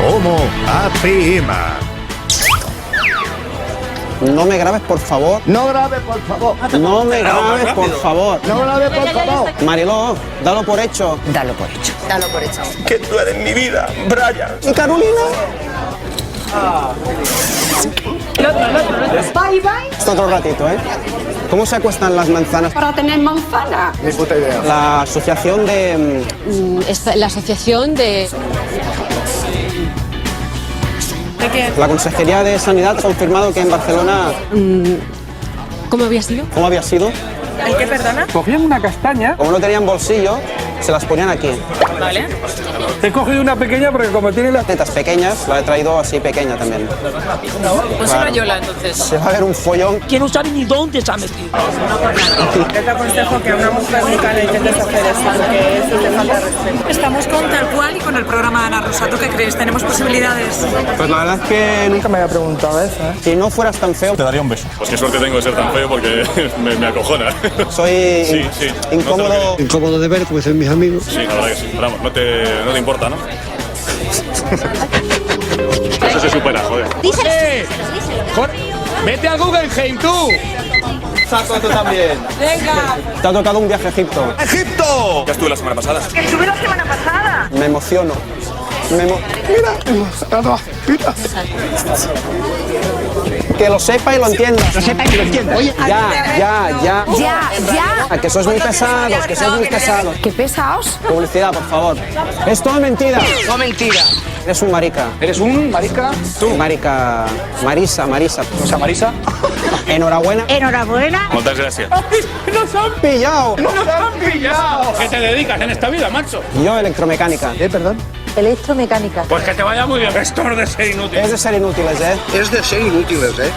Como APM. No me grabes, por favor. No grabes, por favor. No me grabes, por favor. No grabes, por favor. Mariló, dalo por hecho. Dalo por hecho. Dalo por hecho. Que tú eres mi vida, Brian. ¿Y Carolina? Bye, bye. Está otro ratito, ¿eh? ¿Cómo se acuestan las manzanas? Para tener manzana. Ni puta idea. La asociación de... La asociación de... ¿De qué? La Consejería de Sanidad ha confirmado que en Barcelona... ¿Cómo había sido? ¿Cómo había sido? ¿El qué, perdona? Cogían una castaña, Como no tenían bolsillo, se las ponían aquí. Vale. he cogido una pequeña porque como tiene las... Tetas pequeñas, la he traído así pequeña también. Pues una yola, entonces. Se va a ver un follón. Que no sabe ni dónde se ha metido. Yo te aconsejo que a una mujer nunca le intentes hacer eso, porque eso te falta respeto. Estamos con Tal Cual y con el programa de Ana Rosa. ¿Tú qué crees? ¿Tenemos posibilidades? Pues la verdad es que Nunca me había preguntado eso, ¿eh? si no fueras tan feo, Te daría un beso. Pues qué suerte tengo de ser tan feo porque me acojona. soy Sí, sí. incómodo. Incómodo de ver porque son mis amigos. Sí, la verdad que sí. Pero vamos, no te importa, ¿no? Eso se supera, joder. ¡Vete a Guggenheim, tú! Saco tú también. Venga. Te ha tocado un viaje a Egipto. ¡Egipto! Ya estuve la semana pasada. Estuve la semana pasada. Me emociono. Mira. Que lo sepa y lo entienda. Oye, Ya. Ya. Que sois muy pesados, que sois muy pesados. ¿Qué pesaos? Publicidad, por favor. Es todo mentira. No mentira. Eres un marica. ¿Eres un marica? Marica. Marisa. O sea, Marisa. Enhorabuena. Enhorabuena. Muchas gracias. Pillao. ¿Qué te dedicas en esta vida, macho? Yo, electromecánica. perdón. Electromecánica. Pues que te vaya muy bien. Esto no es de ser inútil. Es de ser inútiles, ¿eh? Es de ser inútiles, ¿eh?